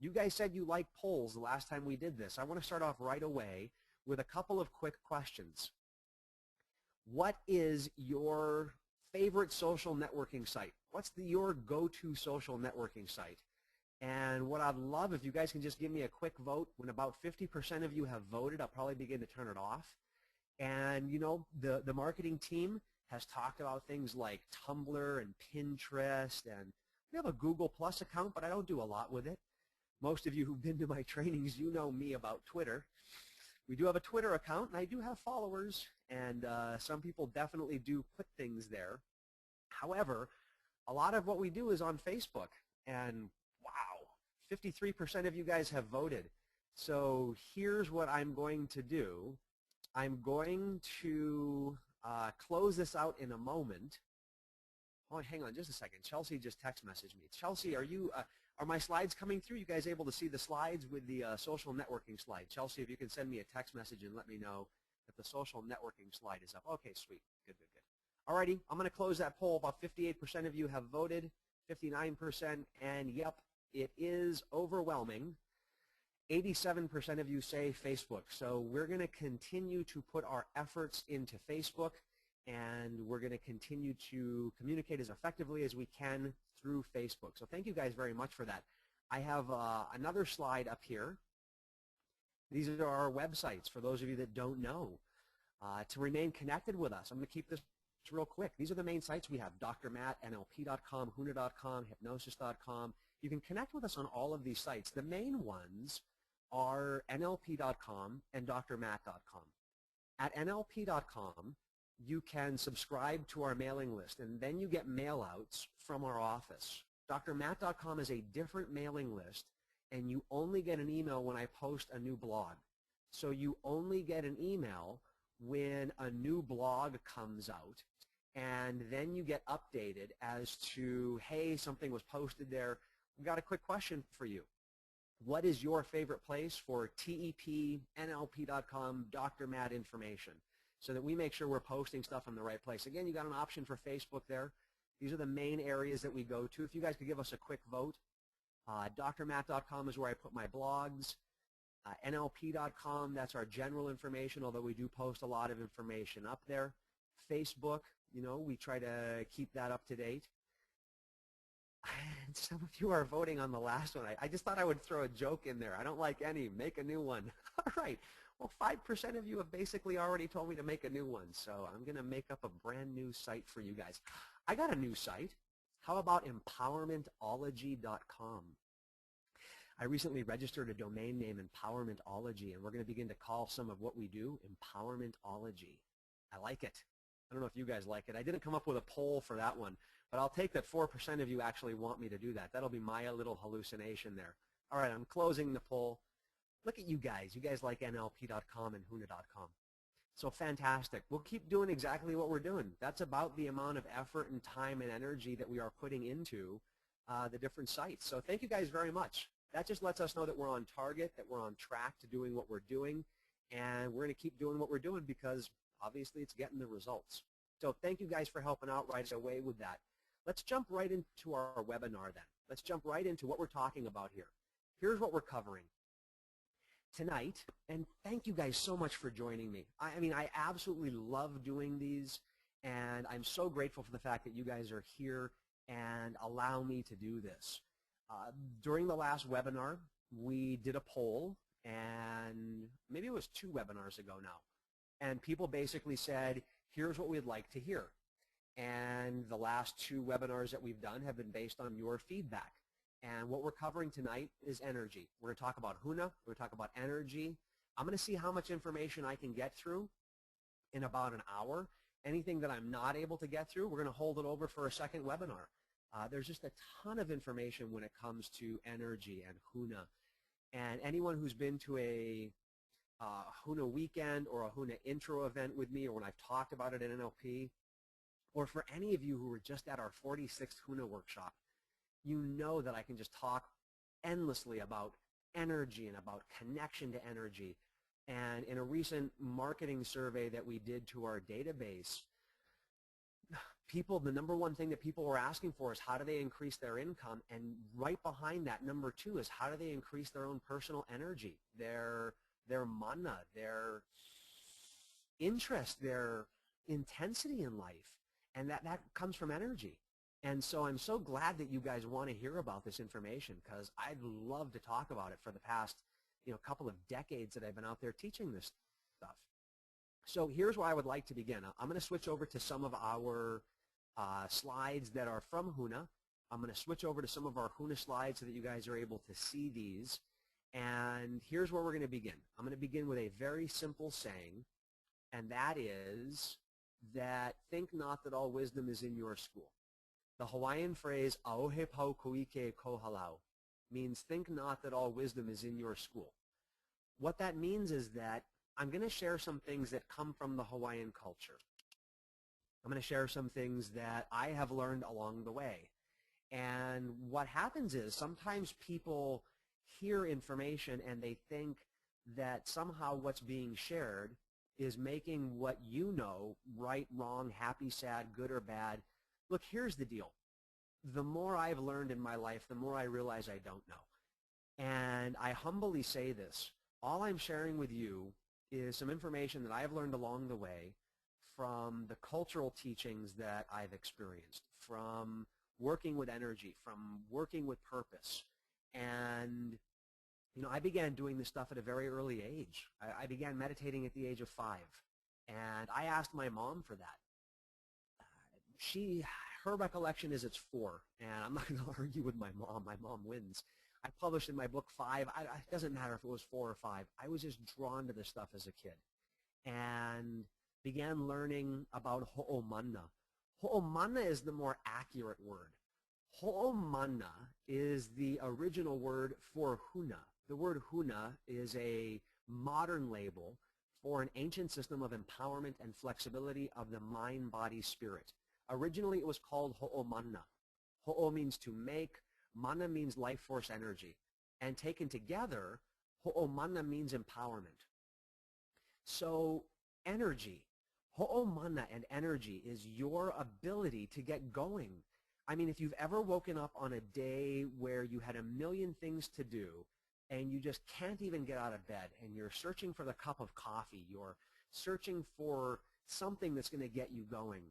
You guys said you liked polls the last time we did this. I want to start off right away with a couple of quick questions. What is your favorite social networking site? What's your go-to social networking site? And what I'd love if you guys can just give me a quick vote. When about 50% of you have voted, I'll probably begin to turn it off. And you know, the marketing team has talked about things like Tumblr and Pinterest, and we have a Google Plus account, but I don't do a lot with it. Most of you who've been to my trainings, you know me about Twitter. We do have a Twitter account, and I do have followers, and some people definitely do put things there. However, a lot of what we do is on Facebook, and wow, 53% of you guys have voted. So here's what I'm going to do. I'm going to close this out in a moment. Oh, hang on just a second. Chelsea just text messaged me. Chelsea, are my slides coming through? You guys able to see the slides with the social networking slide? Chelsea, if you can send me a text message and let me know if the social networking slide is up. Okay, sweet. Good, good, good. Alrighty, I'm going to close that poll. About 58% of you have voted, 59%, and yep, it is overwhelming. 87% of you say Facebook. So we're going to continue to put our efforts into Facebook, and we're going to continue to communicate as effectively as we can through Facebook. So thank you guys very much for that. I have another slide up here. These are our websites for those of you that don't know. To remain connected with us, I'm going to keep this real quick. These are the main sites we have: Dr. Matt, NLP.com, Huna.com, Hypnosis.com. You can connect with us on all of these sites. The main ones are NLP.com and drmatt.com. At NLP.com, you can subscribe to our mailing list, and then you get mail-outs from our office. drmatt.com is a different mailing list, and you only get an email when I post a new blog. So you only get an email when a new blog comes out, and then you get updated as to, hey, something was posted there. We've got a quick question for you. What is your favorite place for TEP, NLP.com, Dr. Matt information, so that we make sure we're posting stuff in the right place? Again, you got an option for Facebook there. These are the main areas that we go to. If you guys could give us a quick vote. drmatt.com is where I put my blogs. NLP.com, that's our general information, although we do post a lot of information up there. Facebook, you know, we try to keep that up to date. And some of you are voting on the last one. I just thought I would throw a joke in there. I don't like any. Make a new one. All right. Well, 5% of you have basically already told me to make a new one, so I'm going to make up a brand new site for you guys. I got a new site. How about empowermentology.com? I recently registered a domain name, Empowermentology, and we're going to begin to call some of what we do Empowermentology. I like it. I don't know if you guys like it. I didn't come up with a poll for that one, but I'll take that 4% of you actually want me to do that. That'll be my little hallucination there. All right, I'm closing the poll. Look at you guys. You guys like NLP.com and Huna.com. So fantastic. We'll keep doing exactly what we're doing. That's about the amount of effort and time and energy that we are putting into the different sites. So thank you guys very much. That just lets us know that we're on target, that we're on track to doing what we're doing, and we're going to keep doing what we're doing because obviously it's getting the results. So thank you guys for helping out right away with that. Let's jump right into our webinar then. Let's jump right into what we're talking about here. Here's what we're covering tonight, and thank you guys so much for joining me. I mean, I absolutely love doing these, and I'm so grateful for the fact that you guys are here and allow me to do this. During the last webinar, we did a poll, and maybe it was 2 webinars ago now, and people basically said, here's what we'd like to hear. And the last 2 webinars that we've done have been based on your feedback. And what we're covering tonight is energy. We're going to talk about Huna. We're going to talk about energy. I'm going to see how much information I can get through in about an hour. Anything that I'm not able to get through, we're going to hold it over for a second webinar. There's just a ton of information when it comes to energy and Huna. And anyone who's been to a Huna weekend or a Huna intro event with me, or when I've talked about it in NLP, or for any of you who were just at our 46th Huna workshop, you know that I can just talk endlessly about energy and about connection to energy. And in a recent marketing survey that we did to our database, People, the number one thing that people were asking for is how do they increase their income, and right behind that, number two, is how do they increase their own personal energy, their mana, their interest, their intensity in life, and that comes from energy. And so I'm so glad that you guys want to hear about this information, because I'd love to talk about it for the past couple of decades that I've been out there teaching this stuff. So here's where I would like to begin. I'm going to switch over to some of our slides that are from Huna. I'm going to switch over to some of our Huna slides so that you guys are able to see these. And here's where we're going to begin. I'm going to begin with a very simple saying, and that is that think not that all wisdom is in your school. The Hawaiian phrase, "Aohe pau koike ko halau," means think not that all wisdom is in your school. What that means is that I'm going to share some things that come from the Hawaiian culture. I'm going to share some things that I have learned along the way. And what happens is sometimes people hear information and they think that somehow what's being shared is making what you know right, wrong, happy, sad, good, or bad. Look, here's the deal. The more I've learned in my life, the more I realize I don't know. And I humbly say this. All I'm sharing with you is some information that I've learned along the way from the cultural teachings that I've experienced, from working with energy, from working with purpose. And I began doing this stuff at a very early age. I began meditating at the age of 5. And I asked my mom for that. Her recollection is it's 4, and I'm not going to argue with my mom. My mom wins. I published in my book 5. It doesn't matter if it was 4 or 5. I was just drawn to this stuff as a kid and began learning about ho'omana. Ho'omana is the more accurate word. Ho'omana is the original word for Huna. The word Huna is a modern label for an ancient system of empowerment and flexibility of the mind, body, spirit. Originally, it was called ho'omana. Ho'o means to make, mana means life force energy. And taken together, ho'omana means empowerment. So energy, ho'omana and energy is your ability to get going. I mean, if you've ever woken up on a day where you had a million things to do and you just can't even get out of bed and you're searching for the cup of coffee, you're searching for something that's going to get you going,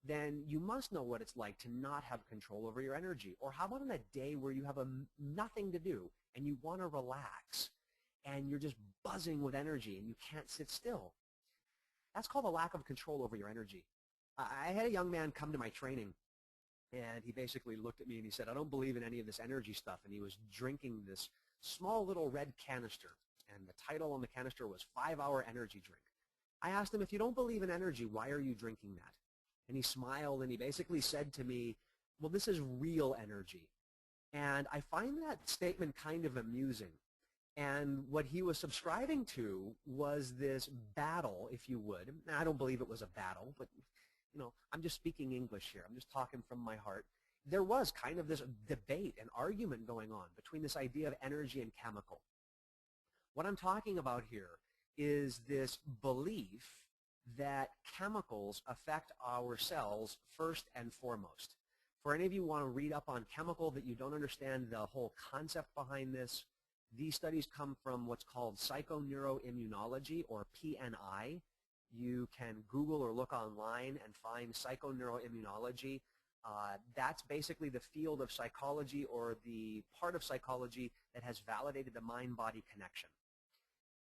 then you must know what it's like to not have control over your energy. Or how about on a day where you have nothing to do and you want to relax and you're just buzzing with energy and you can't sit still? That's called a lack of control over your energy. I had a young man come to my training, and he basically looked at me and he said, "I don't believe in any of this energy stuff." And he was drinking this small little red canister, and the title on the canister was 5-hour energy drink. I asked him, if you don't believe in energy, why are you drinking that? And he smiled and he basically said to me, well, this is real energy. And I find that statement kind of amusing. And what he was subscribing to was this battle, if you would. I don't believe it was a battle, but I'm just speaking English here. I'm just talking from my heart. There was kind of this debate and argument going on between this idea of energy and chemical. What I'm talking about here is this belief that chemicals affect our cells first and foremost. For any of you who want to read up on chemical that you don't understand the whole concept behind this, these studies come from what's called psychoneuroimmunology, or PNI. You can Google or look online and find psychoneuroimmunology. That's basically the field of psychology, or the part of psychology that has validated the mind-body connection.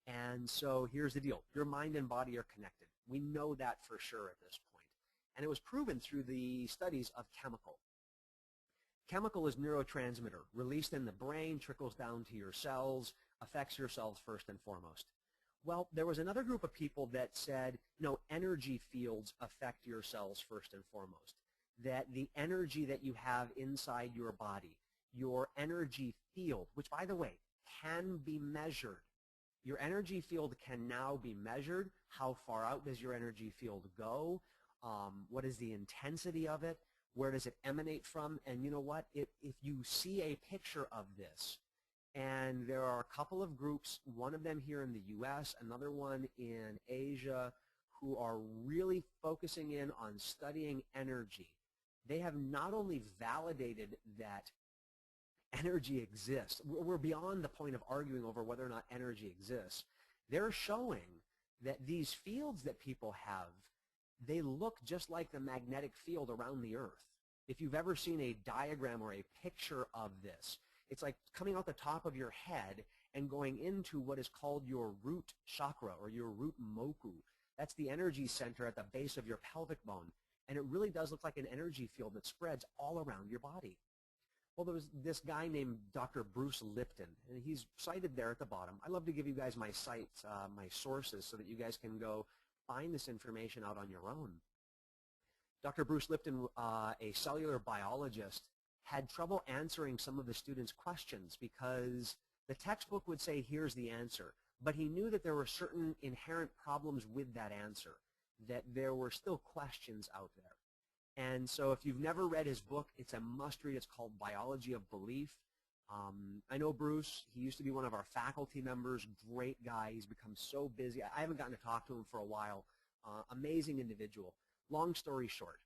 And so here's the deal. Your mind and body are connected. We know that for sure at this point. And it was proven through the studies of chemical. Chemical is neurotransmitter, released in the brain, trickles down to your cells, affects your cells first and foremost. Well, there was another group of people that said, no, energy fields affect your cells first and foremost. That the energy that you have inside your body, your energy field, which by the way, can be measured. Your energy field can now be measured. How far out does your energy field go? What is the intensity of it? Where does it emanate from? And you know what? If you see a picture of this, and there are a couple of groups, one of them here in the US, another one in Asia, who are really focusing in on studying energy. they have not only validated that energy exists, we're beyond the point of arguing over whether or not energy exists. They're showing that these fields that people have, they look just like the magnetic field around the Earth. If you've ever seen a diagram or a picture of this, it's like coming out the top of your head and going into what is called your root chakra or your root moku. That's the energy center at the base of your pelvic bone. And it really does look like an energy field that spreads all around your body. Well, there was this guy named Dr. Bruce Lipton, and he's cited there at the bottom. I love to give you guys my sites, my sources, so that you guys can go find this information out on your own. Dr. Bruce Lipton, a cellular biologist, had trouble answering some of the students' questions because the textbook would say, here's the answer. But he knew that there were certain inherent problems with that answer, that there were still questions out there. And so if you've never read his book, it's a must-read. It's called Biology of Belief. I know Bruce. He used to be one of our faculty members. Great guy. He's become so busy. I haven't gotten to talk to him for a while. Amazing individual. Long story short,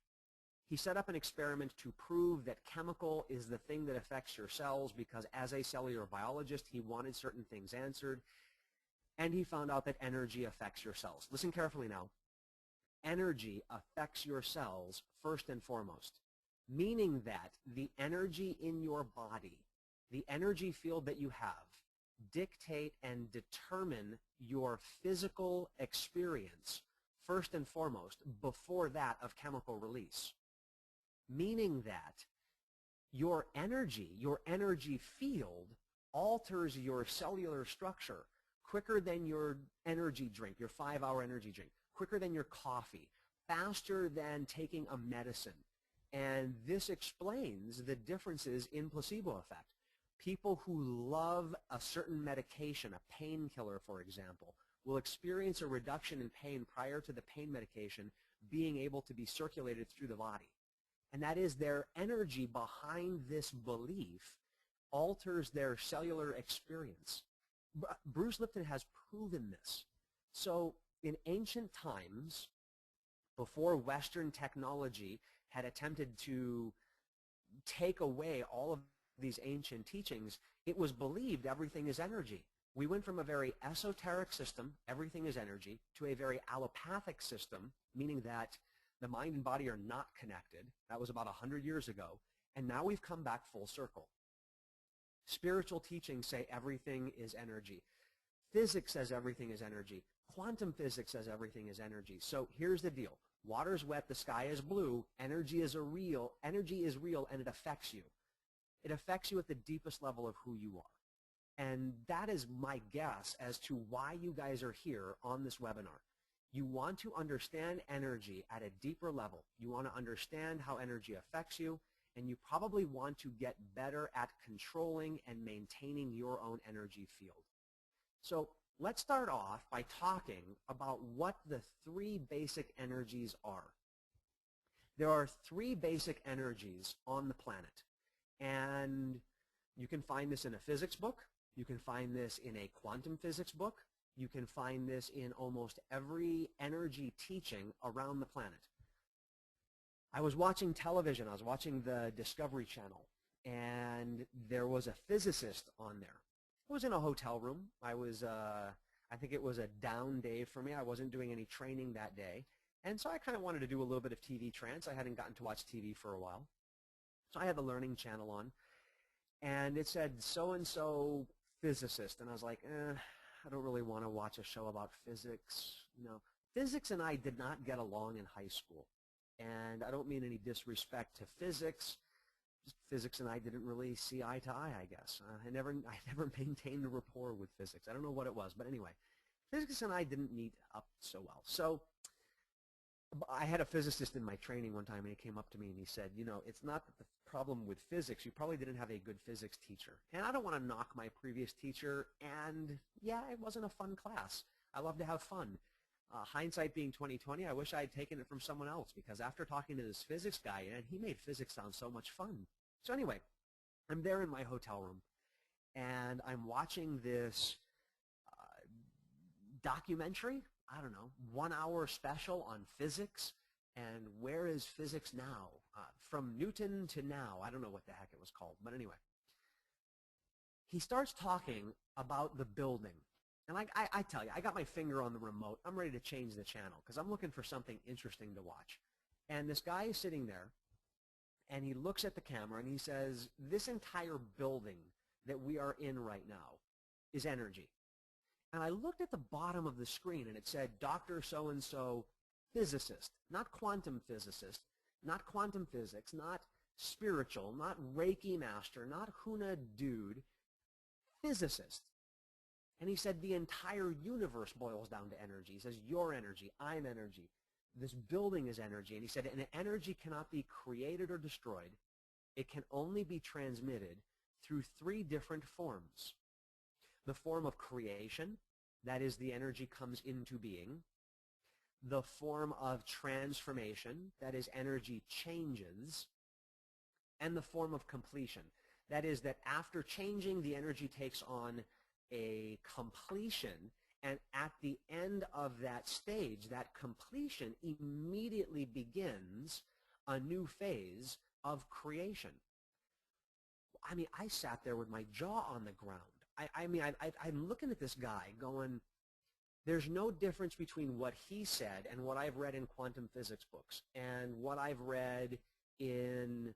he set up an experiment to prove that chemical is the thing that affects your cells because as a cellular biologist, he wanted certain things answered. And he found out that energy affects your cells. Listen carefully now. Energy affects your cells first and foremost, meaning that the energy in your body, the energy field that you have, dictate and determine your physical experience first and foremost before that of chemical release. Meaning that your energy field alters your cellular structure quicker than your energy drink, your 5-hour energy drink, quicker than your coffee, faster than taking a medicine. And this explains the differences in placebo effect. People who love a certain medication, a painkiller, for example, will experience a reduction in pain prior to the pain medication being able to be circulated through the body. And that is their energy behind this belief alters their cellular experience. Bruce Lipton has proven this. So in ancient times, before Western technology had attempted to take away all of these ancient teachings, it was believed everything is energy. We went from a very esoteric system, everything is energy, to a very allopathic system, meaning that the mind and body are not connected. That was about 100 years ago. And now we've come back full circle. Spiritual teachings say everything is energy. Physics says everything is energy. Quantum physics says everything is energy. So here's the deal. Water's wet, the sky is blue, energy is real, and it affects you. It affects you at the deepest level of who you are. And that is my guess as to why you guys are here on this webinar. You want to understand energy at a deeper level. You want to understand how energy affects you, and you probably want to get better at controlling and maintaining your own energy field. So let's start off by talking about what the 3 basic energies are. There are 3 basic energies on the planet, and you can find this in a physics book. You can find this in a quantum physics book. You can find this in almost every energy teaching around the planet. I was watching television. I was watching the Discovery Channel, and there was a physicist on there. I was in a hotel room. I think it was a down day for me. I wasn't doing any training that day, and so I kind of wanted to do a little bit of TV trance. I hadn't gotten to watch TV for a while. So I had the Learning Channel on, and it said so-and-so physicist, and I was like, I don't really want to watch a show about physics. No. Physics and I did not get along in high school. And I don't mean any disrespect to physics. Just physics and I didn't really see eye to eye, I guess. I never maintained a rapport with physics. I don't know what it was, but anyway, physics and I didn't meet up so well. So I had a physicist in my training one time, and he came up to me and he said, you know, it's not the problem with physics. You probably didn't have a good physics teacher. And I don't want to knock my previous teacher, and yeah, it wasn't a fun class. I love to have fun. Hindsight being 20/20, I wish I had taken it from someone else, because after talking to this physics guy, and he made physics sound so much fun. So anyway, I'm there in my hotel room, and I'm watching this documentary, I don't know, 1-hour special on physics, and where is physics now? from Newton to now. I don't know what the heck it was called, but anyway. He starts talking about the building. And I tell you, I got my finger on the remote. I'm ready to change the channel because I'm looking for something interesting to watch. And this guy is sitting there, and he looks at the camera, and he says, this entire building that we are in right now is energy. And I looked at the bottom of the screen, and it said, Dr. So-and-so, physicist, not quantum physicist, not quantum physics, not spiritual, not Reiki master, not Huna dude, physicist. And he said the entire universe boils down to energy. He says, you're energy, I'm energy, this building is energy. And he said, and energy cannot be created or destroyed. It can only be transmitted through 3 different forms. The form of creation, that is, the energy comes into being. The form of transformation, that is, energy changes. And the form of completion, that is, that after changing, the energy takes on a completion, and at the end of that stage, that completion immediately begins a new phase of creation. I mean, I sat there with my jaw on the ground. I'm looking at this guy going, there's no difference between what he said and what I've read in quantum physics books and what I've read in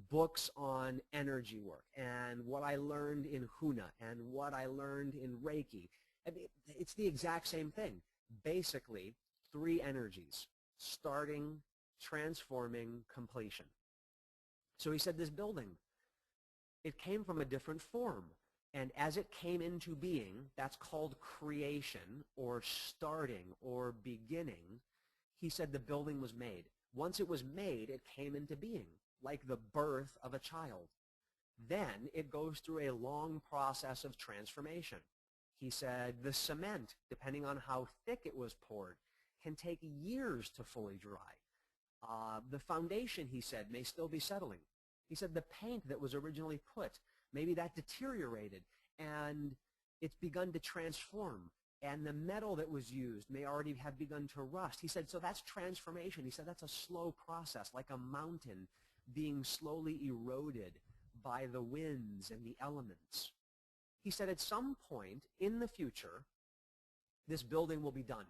books on energy work and what I learned in Huna and what I learned in Reiki. I mean, it's the exact same thing. Basically, 3 energies: starting, transforming, completion. So he said this building, it came from a different form. And as it came into being, that's called creation or starting or beginning. He said the building was made. Once it was made, it came into being, like the birth of a child. Then it goes through a long process of transformation. He said the cement, depending on how thick it was poured, can take years to fully dry. The foundation, he said, may still be settling. He said the paint that was originally put, maybe that deteriorated and it's begun to transform. And the metal that was used may already have begun to rust. He said, so that's transformation. He said that's a slow process, like a mountain being slowly eroded by the winds and the elements. He said at some point in the future, this building will be done.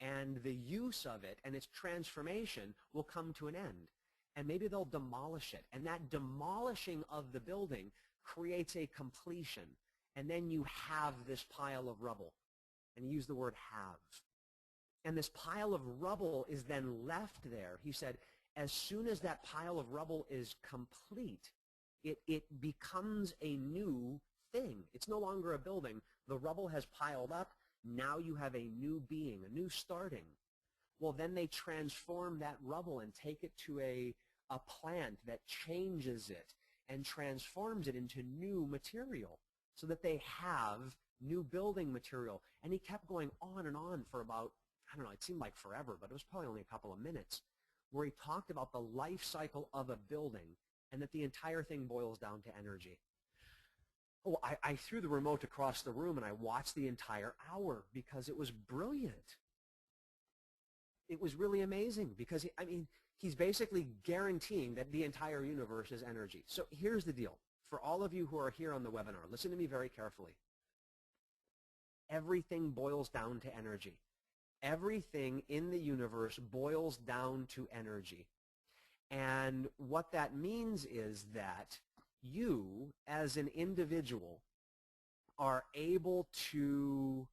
And the use of it and its transformation will come to an end. And maybe they'll demolish it. And that demolishing of the building creates a completion. And then you have this pile of rubble. And he used the word have. And this pile of rubble is then left there. He said, as soon as that pile of rubble is complete, it becomes a new thing. It's no longer a building. The rubble has piled up. Now you have a new being, a new starting. Well, then they transform that rubble and take it to a plant that changes it and transforms it into new material so that they have new building material. And he kept going on and on for about, I don't know, it seemed like forever, but it was probably only a couple of minutes, where he talked about the life cycle of a building and that the entire thing boils down to energy. Oh, I threw the remote across the room and I watched the entire hour because it was brilliant. It was really amazing because, I mean, he's basically guaranteeing that the entire universe is energy. So here's the deal. For all of you who are here on the webinar, listen to me very carefully. Everything boils down to energy. Everything in the universe boils down to energy. And what that means is that you, as an individual, are able to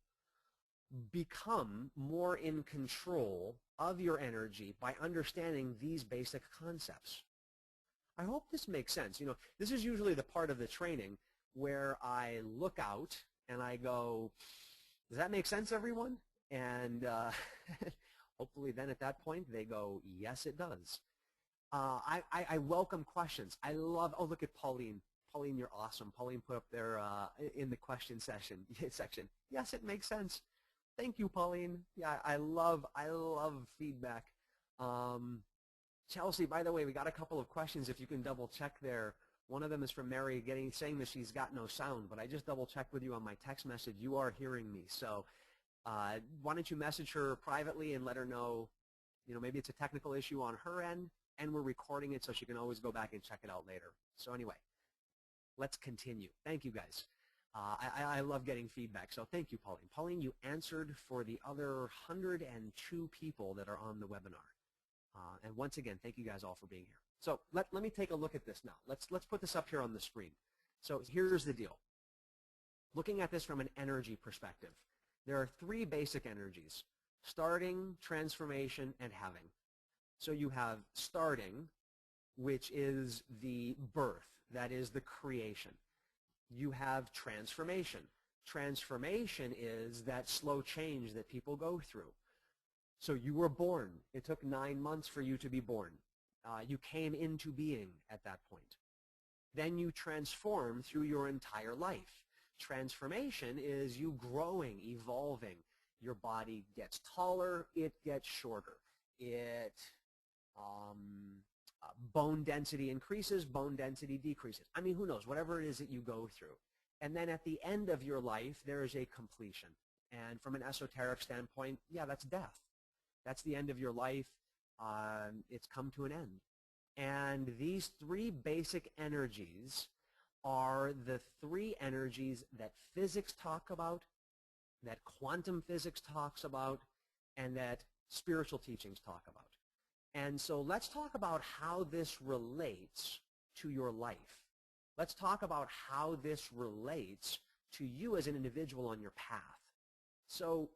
become more in control of your energy by understanding these basic concepts. I hope this makes sense. You know, this is usually the part of the training where I look out and I go, does that make sense, everyone? And hopefully then at that point they go, yes, it does. I welcome questions. I love, oh, look at Pauline. Pauline, you're awesome. Pauline put up there in the question section. Yes, it makes sense. Thank you, Pauline. Yeah, I love feedback. Chelsea, by the way, we got a couple of questions if you can double check there. One of them is from Mary saying that she's got no sound, but I just double checked with you on my text message. You are hearing me. So why don't you message her privately and let her know, you know, maybe it's a technical issue on her end. and we're recording it so she can always go back and check it out later. So anyway, let's continue. Thank you, guys. I love getting feedback, so thank you, Pauline. Pauline, you answered for the other 102 people that are on the webinar. And once again, thank you guys all for being here. So let me take a look at this now. Let's put this up here on the screen. So here's the deal. Looking at this from an energy perspective, there are three basic energies: starting, transformation, and having. So you have starting, which is the birth, that is the creation. You have transformation. Transformation is that slow change that people go through. So you were born. It took 9 months for you to be born. You came into being at that point. Then you transform through your entire life. Transformation is you growing, evolving. Your body gets taller, it gets shorter. Bone density increases, bone density decreases. I mean, who knows, whatever it is that you go through. And then at the end of your life, there is a completion. And from an esoteric standpoint, yeah, that's death. That's the end of your life. It's come to an end. And these three basic energies are the three energies that physics talk about, that quantum physics talks about, and that spiritual teachings talk about. And so let's talk about how this relates to your life. Let's talk about how this relates to you as an individual on your path. So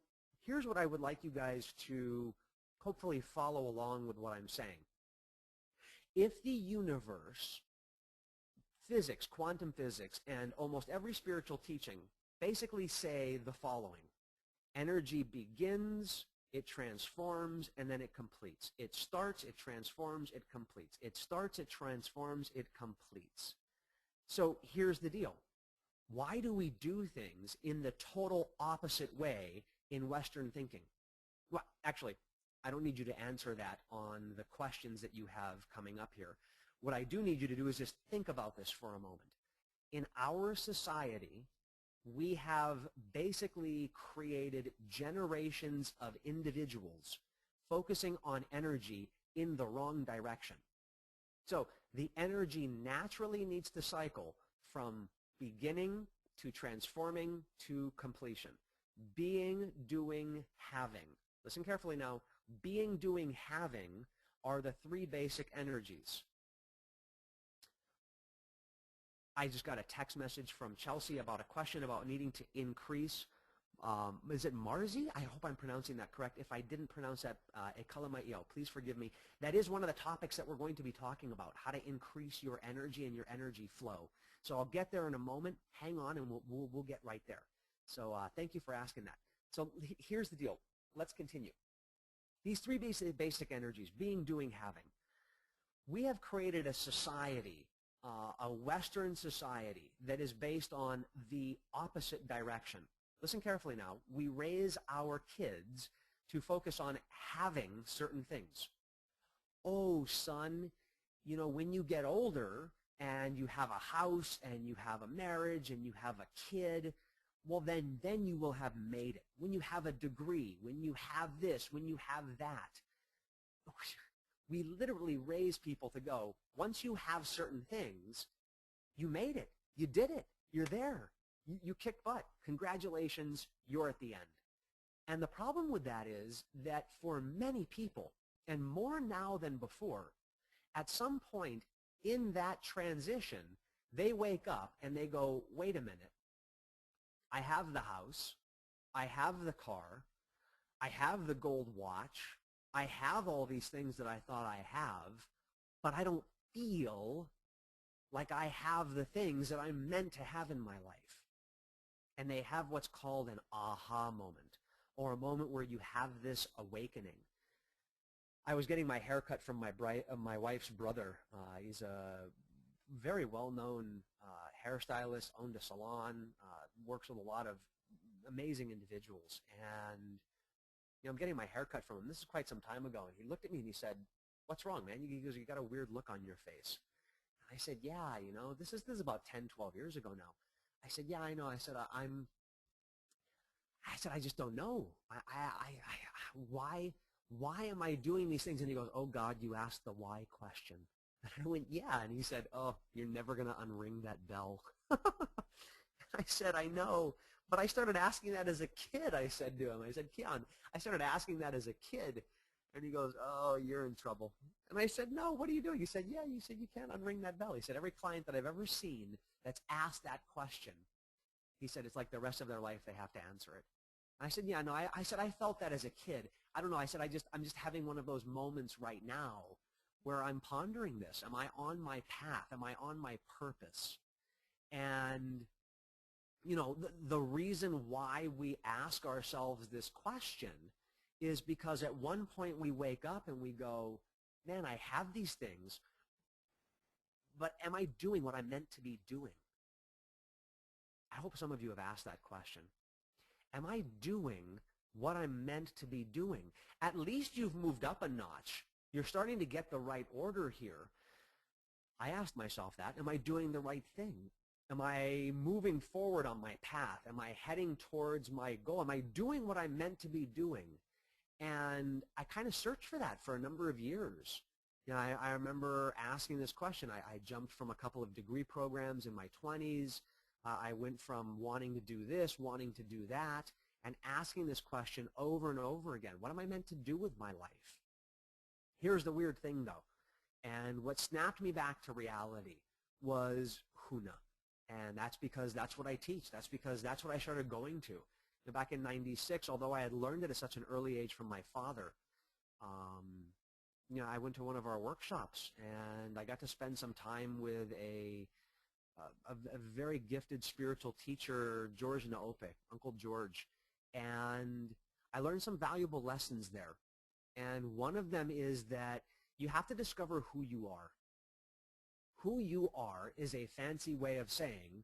here's what I would like you guys to hopefully follow along with what I'm saying. If the universe, physics, quantum physics, and almost every spiritual teaching basically say the following: energy begins, it transforms, and then it completes. It starts, it transforms, it completes. It starts, it transforms, it completes. So here's the deal. Why do we do things in the total opposite way in Western thinking? Well, actually, I don't need you to answer that on the questions that you have coming up here. What I do need you to do is just think about this for a moment. In our society, we have basically created generations of individuals focusing on energy in the wrong direction. So the energy naturally needs to cycle from beginning to transforming to completion. Being, doing, having. Listen carefully now. Being, doing, having are the three basic energies. I just got a text message from Chelsea about a question about needing to increase. Is it Marzi? I hope I'm pronouncing that correct. If I didn't pronounce that, please forgive me. That is one of the topics that we're going to be talking about, how to increase your energy and your energy flow. So I'll get there in a moment. Hang on, and we'll get right there. So thank you for asking that. So here's the deal. Let's continue. These three basic energies, being, doing, having. We have created a society, a Western society, that is based on the opposite direction. Listen carefully now. We raise our kids to focus on having certain things. Oh, son, you know, when you get older and you have a house and you have a marriage and you have a kid, well, then you will have made it. When you have a degree, when you have this, when you have that. We literally raise people to go, once you have certain things, you made it. You did it. You're there. You kicked butt. Congratulations, you're at the end. And the problem with that is that for many people, and more now than before, at some point in that transition, they wake up and they go, wait a minute. I have the house, I have the car, I have the gold watch, I have all these things that I thought I have, but I don't feel like I have the things that I'm meant to have in my life. And they have what's called an aha moment, or a moment where you have this awakening. I was getting my hair cut from my wife's brother. He's a very well-known hairstylist, owned a salon, works with a lot of amazing individuals. And you know, I'm getting my hair cut from him. This is quite some time ago. And he looked at me and he said, "What's wrong, man?" He goes, "You got a weird look on your face." And I said, "Yeah, you know, this is about 10, 12 years ago now." I said, "Yeah, I know." I said, I just don't know. Why why am I doing these things? And he goes, oh, God, you asked the why question. And I went, yeah. And he said, oh, you're never going to unring that bell. I said, I know. But I started asking that as a kid, I said to him. I said, Keon, I started asking that as a kid. And he goes, oh, you're in trouble. And I said, no, what are you doing? He said, yeah, you said you can't unring that bell. He said, every client that I've ever seen that's asked that question, he said, it's like the rest of their life they have to answer it. And I said, yeah, no, I said, I felt that as a kid. I don't know. I said, I'm just having one of those moments right now where I'm pondering this. Am I on my path? Am I on my purpose? And, you know, the reason why we ask ourselves this question is because at one point we wake up and we go, man, I have these things, but am I doing what I'm meant to be doing? I hope some of you have asked that question. Am I doing what I'm meant to be doing? At least you've moved up a notch. You're starting to get the right order here. I asked myself that. Am I doing the right thing? Am I moving forward on my path? Am I heading towards my goal? Am I doing what I'm meant to be doing? And I kind of searched for that for a number of years. You know, I remember asking this question. I jumped from a couple of degree programs in my 20s. I went from wanting to do this, wanting to do that, and asking this question over and over again. What am I meant to do with my life? Here's the weird thing, though. And what snapped me back to reality was Huna. And that's because that's what I teach. That's because that's what I started going to. And back in '96, although I had learned it at such an early age from my father, you know, I went to one of our workshops, and I got to spend some time with a very gifted spiritual teacher, George Naope, Uncle George. And I learned some valuable lessons there. And one of them is that you have to discover who you are. Who you are is a fancy way of saying,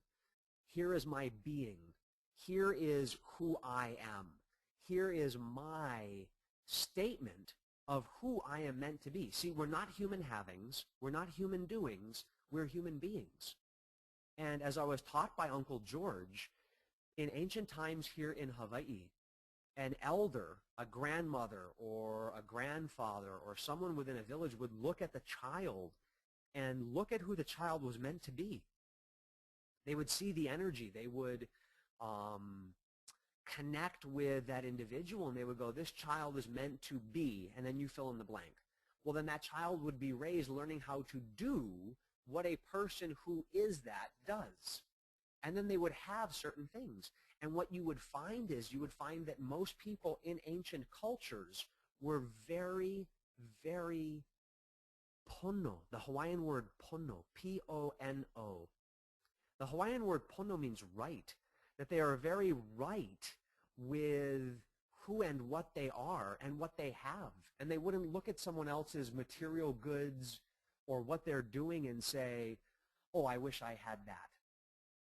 here is my being. Here is who I am. Here is my statement of who I am meant to be. See, we're not human havings. We're not human doings. We're human beings. And as I was taught by Uncle George, in ancient times here in Hawaii, an elder, a grandmother or a grandfather or someone within a village would look at the child and look at who the child was meant to be. They would see the energy. They would connect with that individual, and they would go, this child is meant to be, and then you fill in the blank. Well, then that child would be raised learning how to do what a person who is that does. And then they would have certain things. And what you would find is, you would find that most people in ancient cultures were very, very pono. The Hawaiian word pono, P-O-N-O. The Hawaiian word pono means right, that they are very right with who and what they are and what they have. And they wouldn't look at someone else's material goods or what they're doing and say, oh, I wish I had that.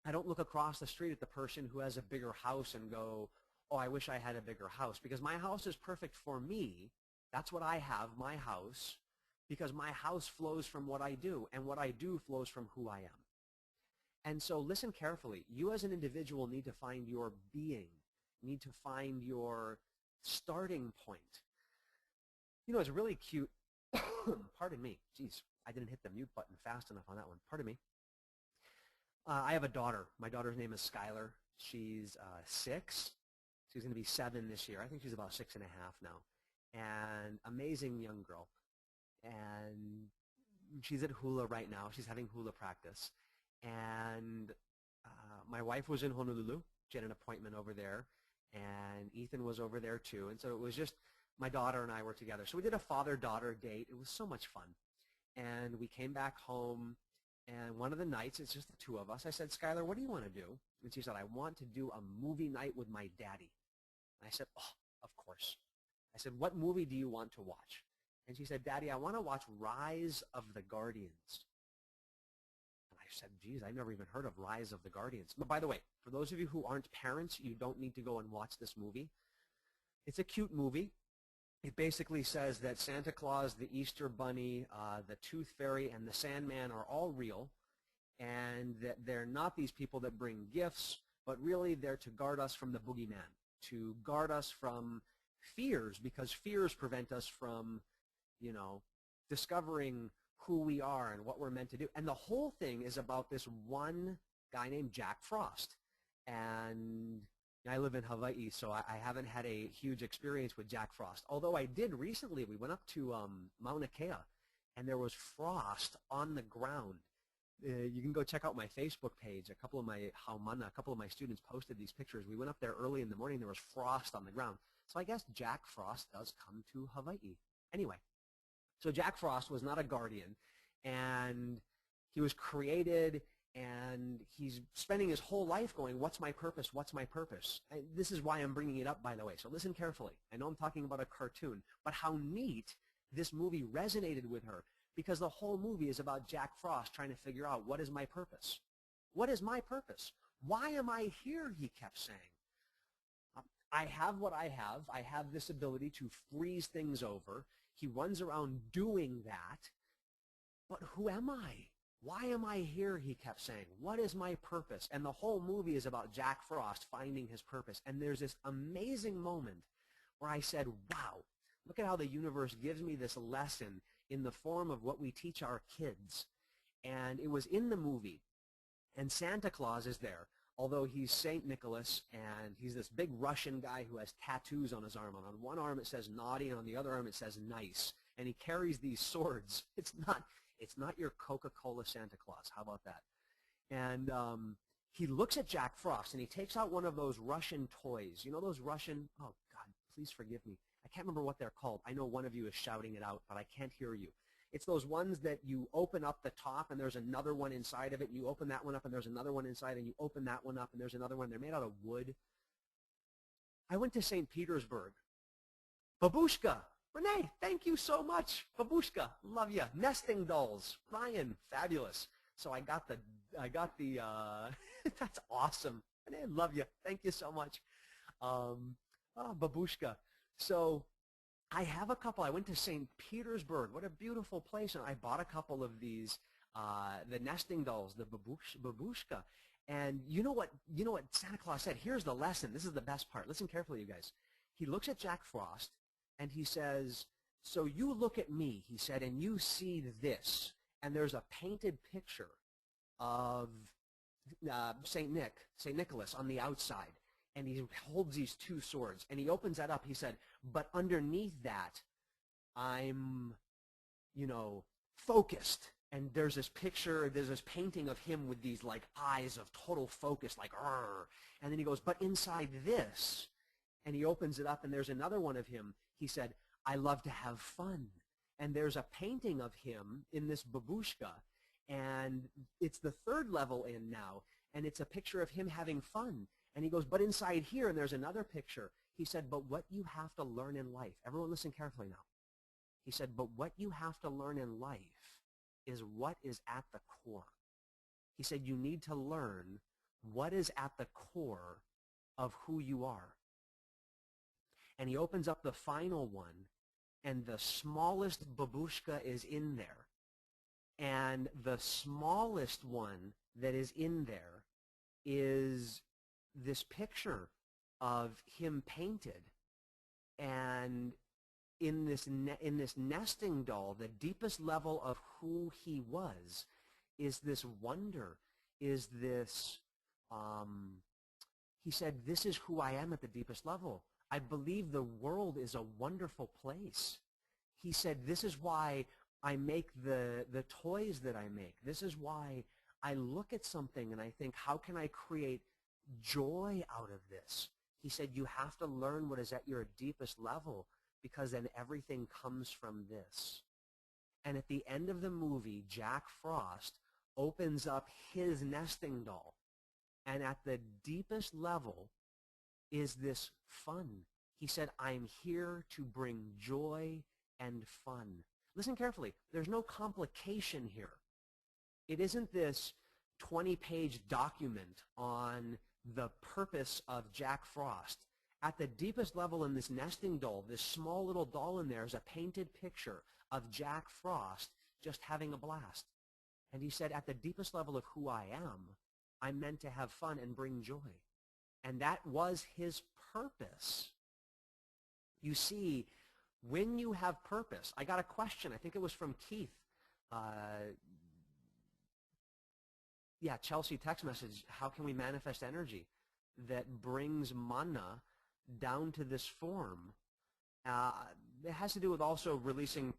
I don't look across the street at the person who has a bigger house and go, oh, I wish I had a bigger house, because my house is perfect for me. That's what I have, my house, because my house flows from what I do, and what I do flows from who I am. And so listen carefully. You as an individual need to find your being, need to find your starting point. You know, it's really cute. Pardon me. Jeez, I didn't hit the mute button fast enough on that one. Pardon me. I have a daughter. My daughter's name is Skylar. She's 6. She's going to be 7 this year. I think she's about 6.5 now. And amazing young girl. And she's at hula right now. She's having hula practice. And my wife was in Honolulu. She had an appointment over there. And Ethan was over there too. And so it was just my daughter and I were together. So we did a father-daughter date. It was so much fun. And we came back home. And one of the nights, it's just the two of us. I said, Skylar, what do you want to do? And she said, I want to do a movie night with my daddy. And I said, oh, of course. I said, what movie do you want to watch? And she said, Daddy, I want to watch Rise of the Guardians. And I said, geez, I've never even heard of Rise of the Guardians. But by the way, for those of you who aren't parents, you don't need to go and watch this movie. It's a cute movie. It basically says that Santa Claus, the Easter Bunny, the Tooth Fairy, and the Sandman are all real, and that they're not these people that bring gifts, but really they're to guard us from the boogeyman, to guard us from fears, because fears prevent us from, you know, discovering who we are and what we're meant to do. And the whole thing is about this one guy named Jack Frost. And I live in Hawaii, so I haven't had a huge experience with Jack Frost. Although I did recently, we went up to Mauna Kea, and there was frost on the ground. You can go check out my Facebook page. A couple of my students posted these pictures. We went up there early in the morning. There was frost on the ground. So I guess Jack Frost does come to Hawaii. Anyway, so Jack Frost was not a guardian, and he was created, and he's spending his whole life going, what's my purpose? What's my purpose? And this is why I'm bringing it up, by the way. So listen carefully. I know I'm talking about a cartoon, but how neat this movie resonated with her, because the whole movie is about Jack Frost trying to figure out, what is my purpose? What is my purpose? Why am I here, he kept saying. I have what I have. I have this ability to freeze things over. He runs around doing that. But who am I? Why am I here, he kept saying. What is my purpose? And the whole movie is about Jack Frost finding his purpose. And there's this amazing moment where I said, wow, look at how the universe gives me this lesson in the form of what we teach our kids. And it was in the movie. And Santa Claus is there, although he's St. Nicholas, and he's this big Russian guy who has tattoos on his arm. And on one arm it says naughty, and on the other arm it says nice. And he carries these swords. It's not your Coca-Cola Santa Claus. How about that? And he looks at Jack Frost, and he takes out one of those Russian toys. You know those Russian, oh God, please forgive me. I can't remember what they're called. I know one of you is shouting it out, but I can't hear you. It's those ones that you open up the top, and there's another one inside of it, and you open that one up, and there's another one inside, and you open that one up, and there's another one. They're made out of wood. I went to St. Petersburg. Babushka. Renee, thank you so much. Babushka, love you. Nesting dolls. Ryan, fabulous. So I got the that's awesome. Renee, love you. Thank you so much. Babushka. So I have a couple. I went to St. Petersburg. What a beautiful place. And I bought a couple of these, the nesting dolls, the babushka. And you know what Santa Claus said? Here's the lesson. This is the best part. Listen carefully, you guys. He looks at Jack Frost, and he says, so you look at me, he said, and you see this. And there's a painted picture of St. Nicholas on the outside. And he holds these two swords. And he opens that up. He said, but underneath that, I'm, focused. And there's this picture, there's this painting of him with these, like, eyes of total focus, like, "Arr." And then he goes, but inside this, and he opens it up, and there's another one of him. He said, I love to have fun. And there's a painting of him in this babushka. And it's the third level in now. And it's a picture of him having fun. And he goes, but inside here, and there's another picture. He said, but what you have to learn in life, everyone listen carefully now. He said, but what you have to learn in life is what is at the core. He said, you need to learn what is at the core of who you are. And he opens up the final one, and the smallest babushka is in there. And the smallest one that is in there is this picture of him painted. And in this nesting doll, the deepest level of who he was is this wonder, is this, he said, this is who I am at the deepest level. I believe the world is a wonderful place. He said, this is why I make the toys that I make. This is why I look at something and I think, how can I create joy out of this? He said, you have to learn what is at your deepest level, because then everything comes from this. And at the end of the movie, Jack Frost opens up his nesting doll. And at the deepest level is this fun. He said, I'm here to bring joy and fun. Listen carefully. There's no complication here. It isn't this 20-page document on the purpose of Jack Frost. At the deepest level in this nesting doll, this small little doll in there is a painted picture of Jack Frost just having a blast. And he said, at the deepest level of who I am, I'm meant to have fun and bring joy. And that was his purpose. You see, when you have purpose, I got a question, I think it was from Keith. Yeah, Chelsea text message, how can we manifest energy that brings mana down to this form? It has to do with also releasing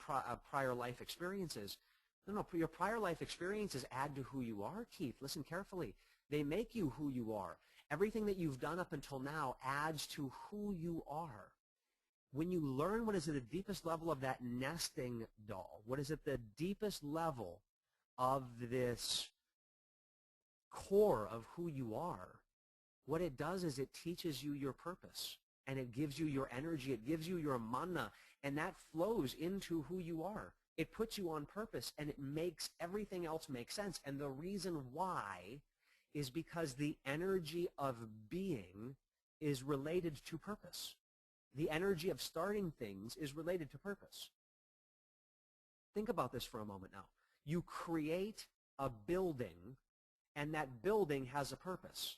prior life experiences. No, your prior life experiences add to who you are, Keith. Listen carefully. They make you who you are. Everything that you've done up until now adds to who you are. When you learn what is at the deepest level of that nesting doll, what is at the deepest level of this core of who you are, what it does is it teaches you your purpose, and it gives you your energy, it gives you your mana, and that flows into who you are. It puts you on purpose, and it makes everything else make sense. And the reason why is because the energy of being is related to purpose. The energy of starting things is related to purpose. Think about this for a moment now. You create a building, and that building has a purpose.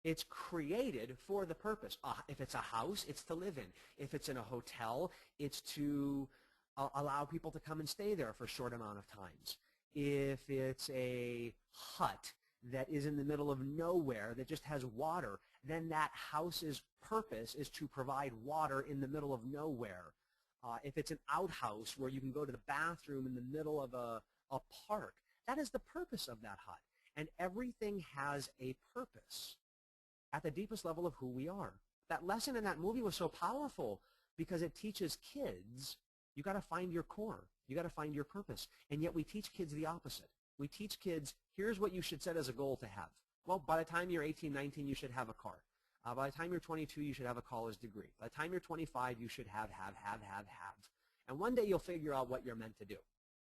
It's created for the purpose. If it's a house, it's to live in. If it's in a hotel, it's to allow people to come and stay there for a short amount of times. If it's a hut that is in the middle of nowhere that just has water, then that house's purpose is to provide water in the middle of nowhere. If it's an outhouse where you can go to the bathroom in the middle of a park, that is the purpose of that hut. And everything has a purpose at the deepest level of who we are. That lesson in that movie was so powerful because it teaches kids, you got to find your core. You got to find your purpose. And yet we teach kids the opposite. We teach kids, here's what you should set as a goal to have. Well, by the time you're 18, 19, you should have a car. By the time you're 22, you should have a college degree. By the time you're 25, you should have. And one day you'll figure out what you're meant to do.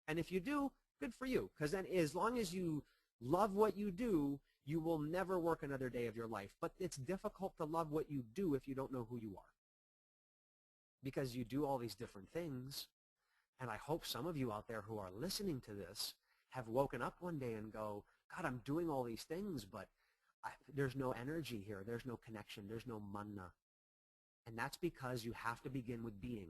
And if you do, good for you. Because then as long as you love what you do, you will never work another day of your life. But it's difficult to love what you do if you don't know who you are. Because you do all these different things. And I hope some of you out there who are listening to this have woken up one day and go, God, I'm doing all these things, but there's no energy here. There's no connection. There's no mana. And that's because you have to begin with being.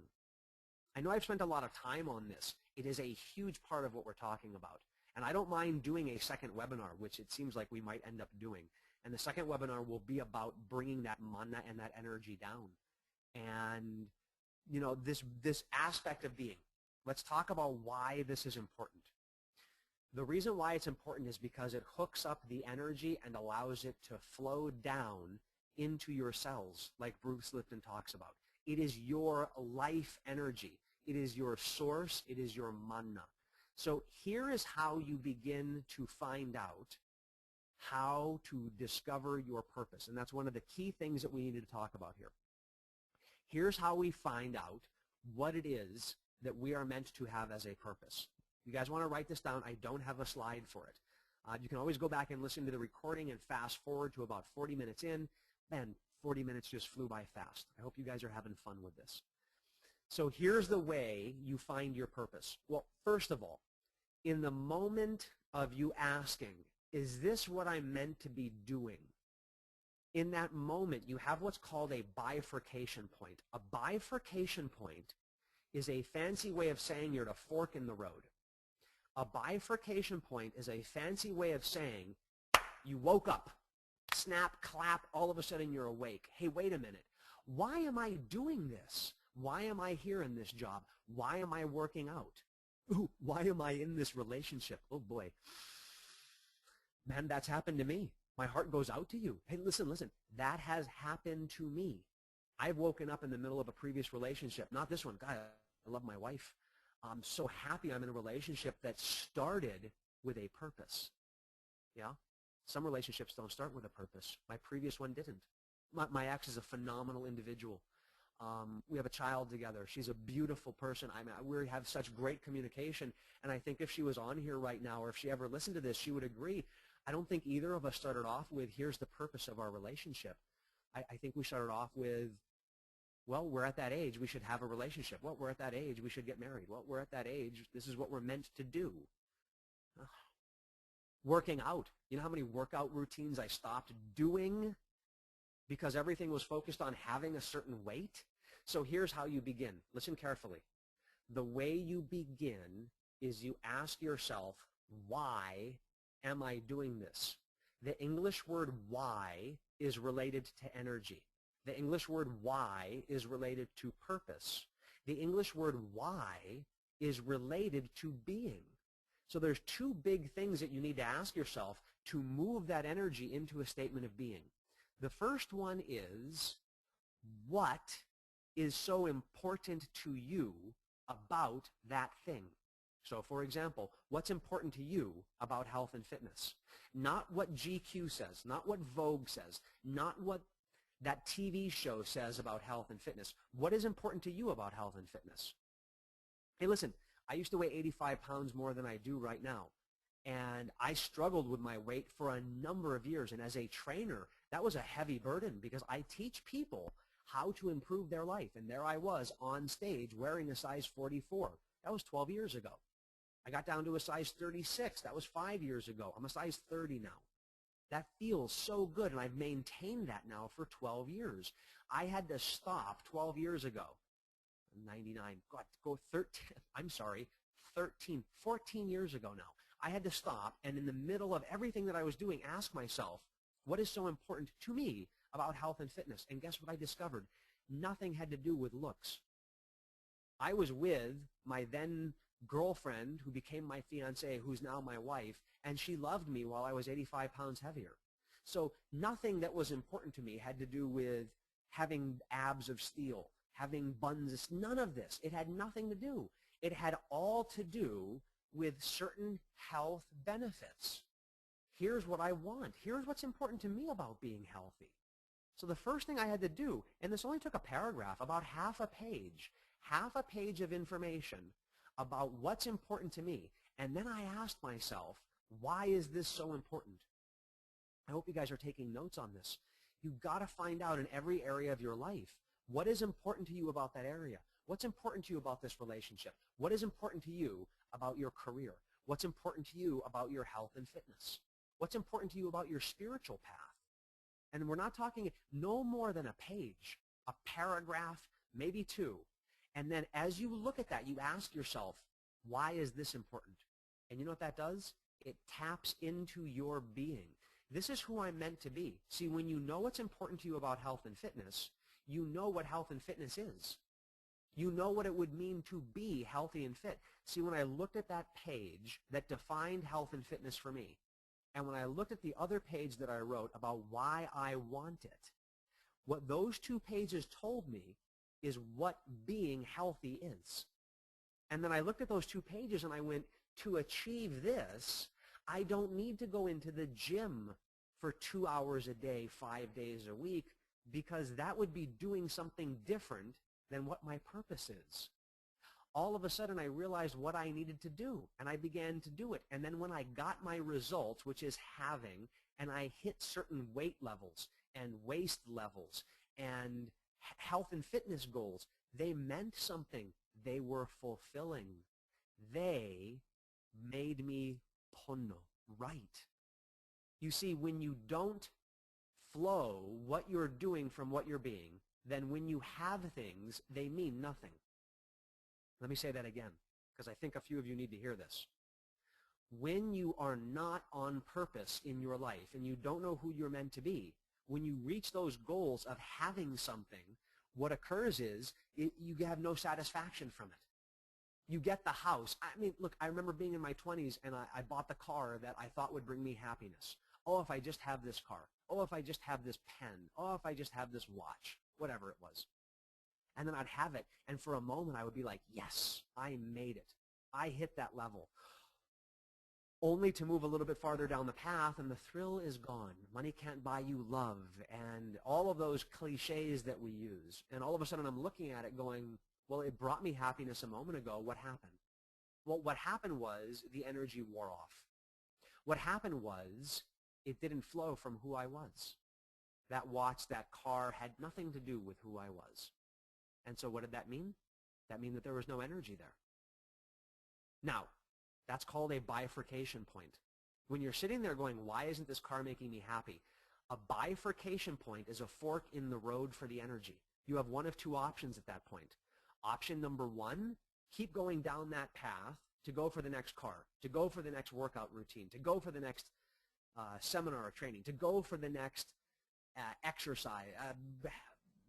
I know I've spent a lot of time on this. It is a huge part of what we're talking about. And I don't mind doing a second webinar, which it seems like we might end up doing. And the second webinar will be about bringing that mana and that energy down. And, you know, this aspect of being. Let's talk about why this is important. The reason why it's important is because it hooks up the energy and allows it to flow down into your cells, like Bruce Lipton talks about. It is your life energy. It is your source. It is your mana. So here is how you begin to find out how to discover your purpose. And that's one of the key things that we need to talk about here. Here's how we find out what it is that we are meant to have as a purpose. You guys want to write this down? I don't have a slide for it. You can always go back and listen to the recording and fast forward to about 40 minutes in. Man, 40 minutes just flew by fast. I hope you guys are having fun with this. So here's the way you find your purpose. Well, first of all, in the moment of you asking, is this what I'm meant to be doing? In that moment, you have what's called a bifurcation point. A bifurcation point is a fancy way of saying you're at a fork in the road. A bifurcation point is a fancy way of saying you woke up, snap, clap, all of a sudden you're awake. Hey, wait a minute. Why am I doing this? Why am I here in this job? Why am I working out? Ooh, why am I in this relationship? Oh, boy. Man, that's happened to me. My heart goes out to you. Hey, listen. That has happened to me. I've woken up in the middle of a previous relationship. Not this one. God, I love my wife. I'm so happy I'm in a relationship that started with a purpose. Yeah? Some relationships don't start with a purpose. My previous one didn't. My ex is a phenomenal individual. We have a child together. She's a beautiful person. We have such great communication. And I think if she was on here right now, or if she ever listened to this, she would agree. I don't think either of us started off with, here's the purpose of our relationship. I think we started off with, well, we're at that age, we should have a relationship. Well, we're at that age, we should get married. Well, we're at that age, this is what we're meant to do. Working out. You know how many workout routines I stopped doing because everything was focused on having a certain weight? So here's how you begin. Listen carefully. The way you begin is you ask yourself, why am I doing this? The English word why is related to energy. The English word why is related to purpose. The English word why is related to being. So there's two big things that you need to ask yourself to move that energy into a statement of being. The first one is, what is so important to you about that thing? So for example, what's important to you about health and fitness? Not what GQ says, not what Vogue says, not what that TV show says about health and fitness. What is important to you about health and fitness? Hey, listen, I used to weigh 85 pounds more than I do right now. And I struggled with my weight for a number of years. And as a trainer, that was a heavy burden because I teach people how to improve their life. And there I was on stage wearing a size 44. That was 12 years ago. I got down to a size 36. That was 5 years ago. I'm a size 30 now. That feels so good, and I've maintained that now for 12 years. I had to stop 12 years ago. 99, God, go 13, I'm sorry, 13, 14 years ago now. I had to stop, and in the middle of everything that I was doing, ask myself, what is so important to me about health and fitness? And guess what I discovered? Nothing had to do with looks. I was with my then girlfriend who became my fiancée, who's now my wife, and she loved me while I was 85 pounds heavier. So nothing that was important to me had to do with having abs of steel, having buns, none of this. It had nothing to do. It had all to do with certain health benefits. Here's what I want. Here's what's important to me about being healthy. So the first thing I had to do, and this only took a paragraph, about half a page of information about what's important to me. And then I asked myself, why is this so important? I hope you guys are taking notes on this. You've got to find out in every area of your life, what is important to you about that area? What's important to you about this relationship? What is important to you about your career? What's important to you about your health and fitness? What's important to you about your spiritual path? And we're not talking no more than a page, a paragraph, maybe two. And then as you look at that, you ask yourself, why is this important? And you know what that does? It taps into your being. This is who I'm meant to be. See, when you know what's important to you about health and fitness, you know what health and fitness is. You know what it would mean to be healthy and fit. See, when I looked at that page that defined health and fitness for me, and when I looked at the other page that I wrote about why I want it, what those two pages told me is what being healthy is. And then I looked at those two pages and I went, to achieve this, I don't need to go into the gym for 2 hours a day, 5 days a week, because that would be doing something different than what my purpose is. All of a sudden, I realized what I needed to do, and I began to do it. And then when I got my results, which is having, and I hit certain weight levels and waist levels and health and fitness goals, they meant something. They were fulfilling. They made me pono, right. You see, when you don't flow what you're doing from what you're being, then when you have things, they mean nothing. Let me say that again, because I think a few of you need to hear this. When you are not on purpose in your life and you don't know who you're meant to be, when you reach those goals of having something, what occurs is you have no satisfaction from it. You get the house. I mean, look, I remember being in my 20s and I bought the car that I thought would bring me happiness. Oh, if I just have this car. Oh, if I just have this pen. Oh, if I just have this watch. Whatever it was. And then I'd have it, and for a moment I would be like, yes, I made it. I hit that level. Only to move a little bit farther down the path, and the thrill is gone. Money can't buy you love, and all of those cliches that we use. And all of a sudden I'm looking at it going, well, it brought me happiness a moment ago. What happened? Well, what happened was the energy wore off. What happened was it didn't flow from who I was. That watch, that car had nothing to do with who I was. And so what did that mean? That meant that there was no energy there. Now, that's called a bifurcation point. When you're sitting there going, why isn't this car making me happy? A bifurcation point is a fork in the road for the energy. You have one of two options at that point. Option number one, keep going down that path to go for the next car, to go for the next workout routine, to go for the next seminar or training, to go for the next exercise,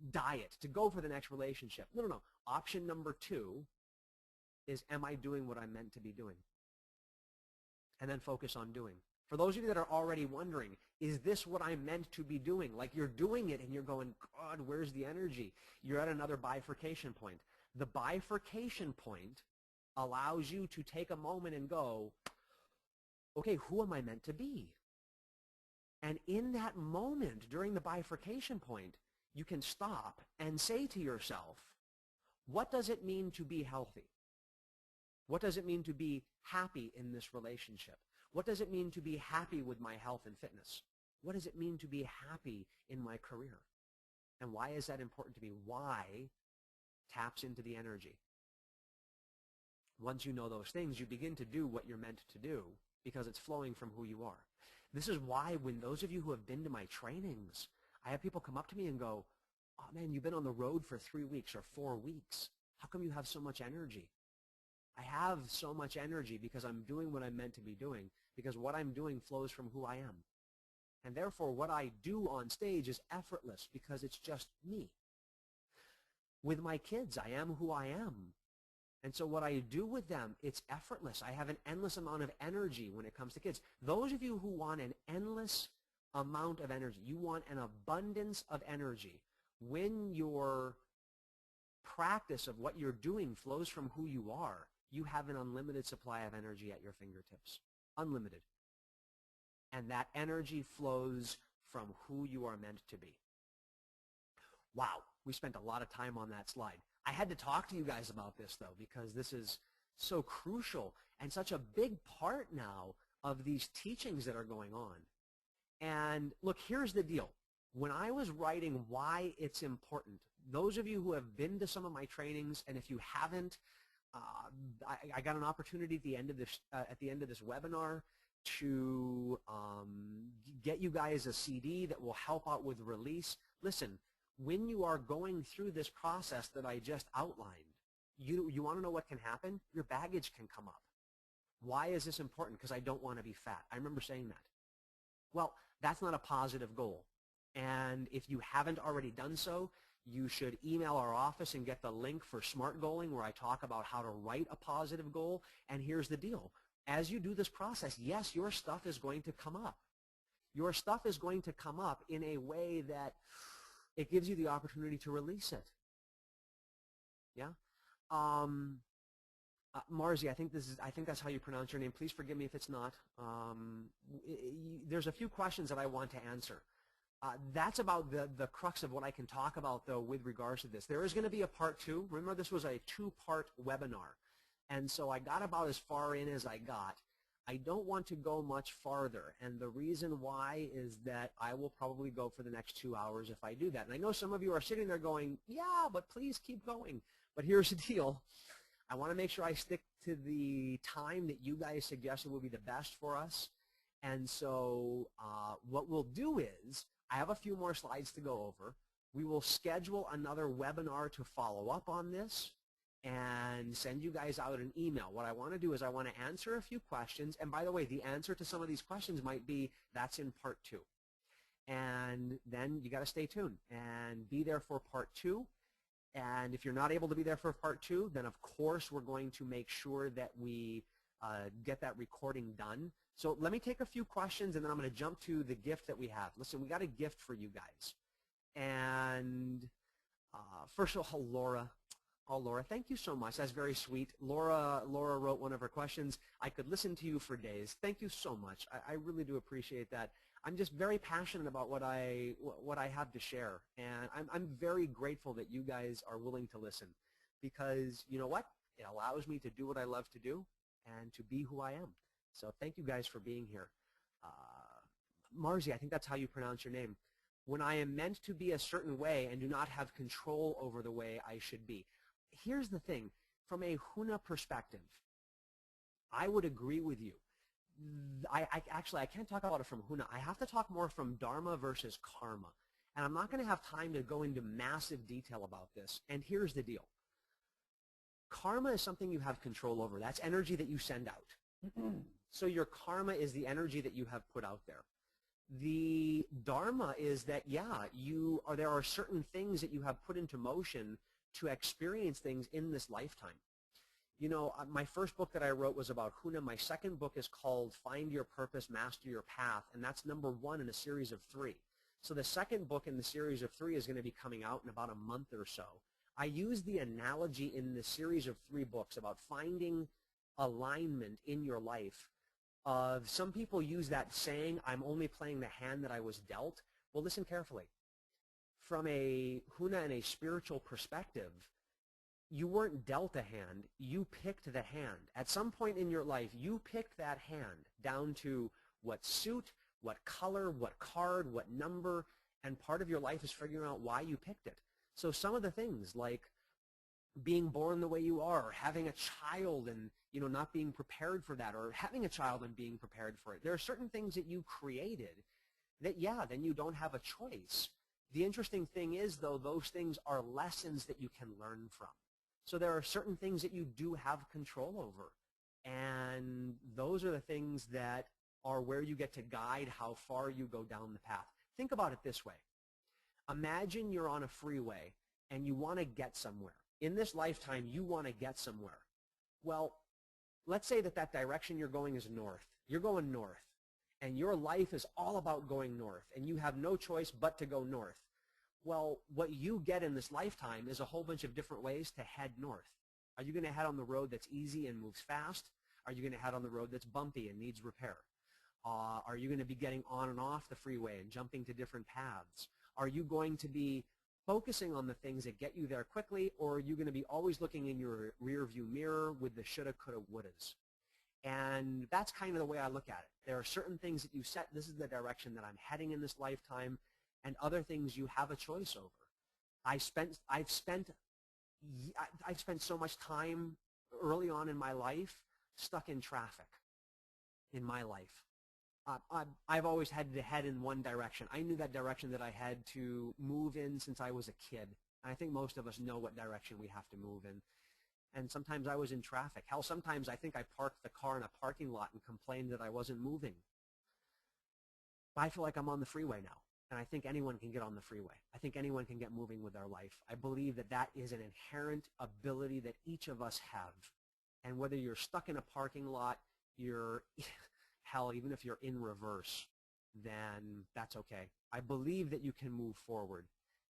diet, to go for the next relationship. No, no, no. Option number two is, am I doing what I'm meant to be doing? And then focus on doing. For those of you that are already wondering, is this what I'm meant to be doing? Like you're doing it and you're going, God, where's the energy? You're at another bifurcation point. The bifurcation point allows you to take a moment and go, okay, who am I meant to be? And in that moment, during the bifurcation point, you can stop and say to yourself, what does it mean to be healthy? What does it mean to be happy in this relationship? What does it mean to be happy with my health and fitness? What does it mean to be happy in my career? And why is that important to me? Why taps into the energy? Once you know those things, you begin to do what you're meant to do because it's flowing from who you are. This is why when those of you who have been to my trainings, I have people come up to me and go, oh man, you've been on the road for 3 weeks or 4 weeks. How come you have so much energy? I have so much energy because I'm doing what I'm meant to be doing, because what I'm doing flows from who I am. And therefore, what I do on stage is effortless because it's just me. With my kids, I am who I am. And so what I do with them, it's effortless. I have an endless amount of energy when it comes to kids. Those of you who want an endless amount of energy, you want an abundance of energy, when your practice of what you're doing flows from who you are, you have an unlimited supply of energy at your fingertips. Unlimited. And that energy flows from who you are meant to be. Wow, we spent a lot of time on that slide. I had to talk to you guys about this, though, because this is so crucial and such a big part now of these teachings that are going on. And look, here's the deal. When I was writing why it's important, those of you who have been to some of my trainings, and if you haven't, I got an opportunity at the end of this webinar to get you guys a CD that will help out with release. Listen, when you are going through this process that I just outlined, you want to know what can happen? Your baggage can come up. Why is this important? Because I don't want to be fat. I remember saying that. Well, that's not a positive goal. And if you haven't already done so, you should email our office and get the link for SMART Goaling, where I talk about how to write a positive goal. And here's the deal. As you do this process, yes, your stuff is going to come up. Your stuff is going to come up in a way that it gives you the opportunity to release it. Yeah? Marzi, I think that's how you pronounce your name. Please forgive me if it's not. There's a few questions that I want to answer. That's about the crux of what I can talk about, though, with regards to this. There is going to be a part 2. Remember, this was a 2-part webinar. And so I got about as far in as I got. I don't want to go much farther. And the reason why is that I will probably go for the next 2 hours if I do that. And I know some of you are sitting there going, yeah, but please keep going. But here's the deal. I want to make sure I stick to the time that you guys suggested will be the best for us. And so what we'll do is, I have a few more slides to go over. We will schedule another webinar to follow up on this and send you guys out an email. What I want to do is I want to answer a few questions. And by the way, the answer to some of these questions might be, that's in part 2. And then you got to stay tuned and be there for part 2. And if you're not able to be there for part 2, then of course we're going to make sure that we get that recording done. So let me take a few questions, and then I'm going to jump to the gift that we have. Listen, we got a gift for you guys. And first of all, Laura. Oh, Laura, thank you so much. That's very sweet. Laura wrote one of her questions. I could listen to you for days. Thank you so much. I really do appreciate that. I'm just very passionate about what I have to share, and I'm very grateful that you guys are willing to listen, because you know what? It allows me to do what I love to do and to be who I am. So thank you guys for being here. Marzi, I think that's how you pronounce your name. When I am meant to be a certain way and do not have control over the way I should be. Here's the thing. From a Huna perspective, I would agree with you. Actually, I can't talk about it from Huna. I have to talk more from Dharma versus Karma. And I'm not going to have time to go into massive detail about this. And here's the deal. Karma is something you have control over. That's energy that you send out. So your karma is the energy that you have put out there. The dharma is that, yeah, there are certain things that you have put into motion to experience things in this lifetime. You know, my first book that I wrote was about Huna. My second book is called Find Your Purpose, Master Your Path, and that's #1 in a series of 3. So the second book in the series of 3 is going to be coming out in about a month or so. I use the analogy in the series of 3 books about finding alignment in your life. Some people use that saying, I'm only playing the hand that I was dealt. Well, listen carefully. From a Huna and a spiritual perspective, you weren't dealt a hand, you picked the hand. At some point in your life, you picked that hand down to what suit, what color, what card, what number, and part of your life is figuring out why you picked it. So some of the things like being born the way you are, or having a child and not being prepared for that, or having a child and being prepared for it. There are certain things that you created that, yeah, then you don't have a choice. The interesting thing is, though, those things are lessons that you can learn from. So there are certain things that you do have control over, and those are the things that are where you get to guide how far you go down the path. Think about it this way. Imagine you're on a freeway and you want to get somewhere. In this lifetime, you want to get somewhere. Well, let's say that direction you're going is north. You're going north, and your life is all about going north, and you have no choice but to go north. Well, what you get in this lifetime is a whole bunch of different ways to head north. Are you going to head on the road that's easy and moves fast? Are you going to head on the road that's bumpy and needs repair? Are you going to be getting on and off the freeway and jumping to different paths? Are you going to be focusing on the things that get you there quickly, or are you going to be always looking in your rear view mirror with the shoulda, coulda, wouldas? And that's kind of the way I look at it. There are certain things that you set, this is the direction that I'm heading in this lifetime, and other things you have a choice over. I've spent so much time early on in my life stuck in traffic in my life. I've always had to head in one direction. I knew that direction that I had to move in since I was a kid. I think most of us know what direction we have to move in. And sometimes I was in traffic. Hell, sometimes I think I parked the car in a parking lot and complained that I wasn't moving. But I feel like I'm on the freeway now. And I think anyone can get on the freeway. I think anyone can get moving with their life. I believe that that is an inherent ability that each of us have. And whether you're stuck in a parking lot, hell, even if you're in reverse, then that's okay. I believe that you can move forward.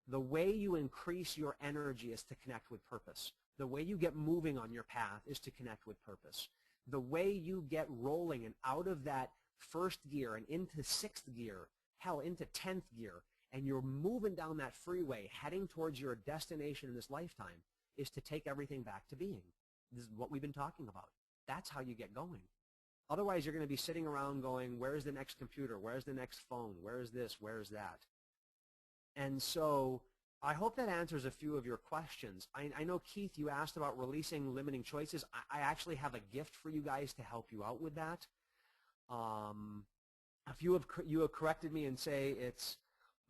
The way you increase your energy is to connect with purpose. The way you get moving on your path is to connect with purpose. The way you get rolling and out of that first gear and into 6th gear, hell, into 10th gear, and you're moving down that freeway heading towards your destination in this lifetime is to take everything back to being. This is what we've been talking about. That's how you get going. Otherwise, you're going to be sitting around going, where's the next computer? Where's the next phone? Where's this? Where's that? And so I hope that answers a few of your questions. I know, Keith, you asked about releasing limiting choices. I actually have a gift for you guys to help you out with that. If you have corrected me and say it's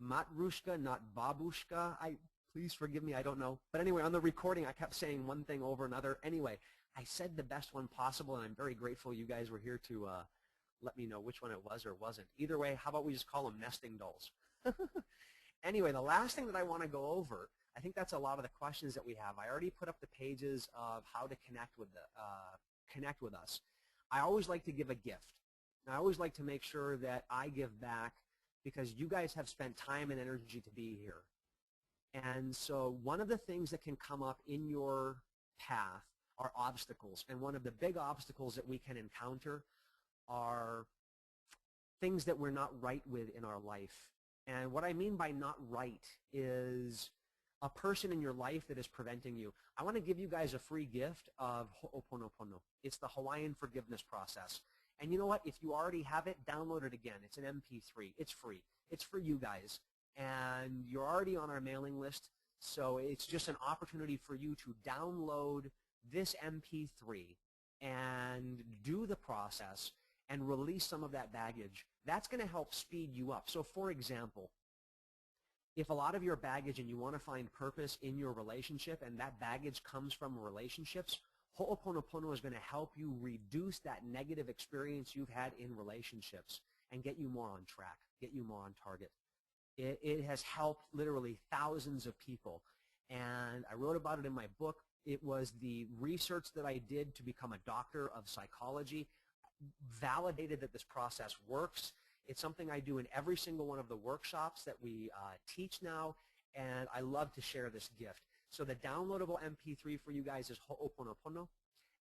Matrushka, not Babushka, please forgive me, I don't know. But anyway, on the recording, I kept saying one thing over another. Anyway, I said the best one possible, and I'm very grateful you guys were here to let me know which one it was or wasn't. Either way, how about we just call them nesting dolls? Anyway, the last thing that I want to go over, I think that's a lot of the questions that we have. I already put up the pages of how to connect with us. I always like to give a gift. I always like to make sure that I give back because you guys have spent time and energy to be here. And so one of the things that can come up in your path are obstacles. And one of the big obstacles that we can encounter are things that we're not right with in our life. And what I mean by not right is a person in your life that is preventing you. I want to give you guys a free gift of Ho'oponopono. It's the Hawaiian forgiveness process. And you know what? If you already have it, download it again. It's an MP3. It's free. It's for you guys. And you're already on our mailing list, so it's just an opportunity for you to download this MP3 and do the process and release some of that baggage. That's going to help speed you up. So for example, if a lot of your baggage and you want to find purpose in your relationship and that baggage comes from relationships, Ho'oponopono is going to help you reduce that negative experience you've had in relationships and get you more on track, get you more on target. It has helped literally thousands of people, and I wrote about it in my book. It was the research that I did to become a doctor of psychology, validated that this process works. It's something I do in every single one of the workshops that we teach now, and I love to share this gift. So the downloadable MP3 for you guys is Ho'oponopono,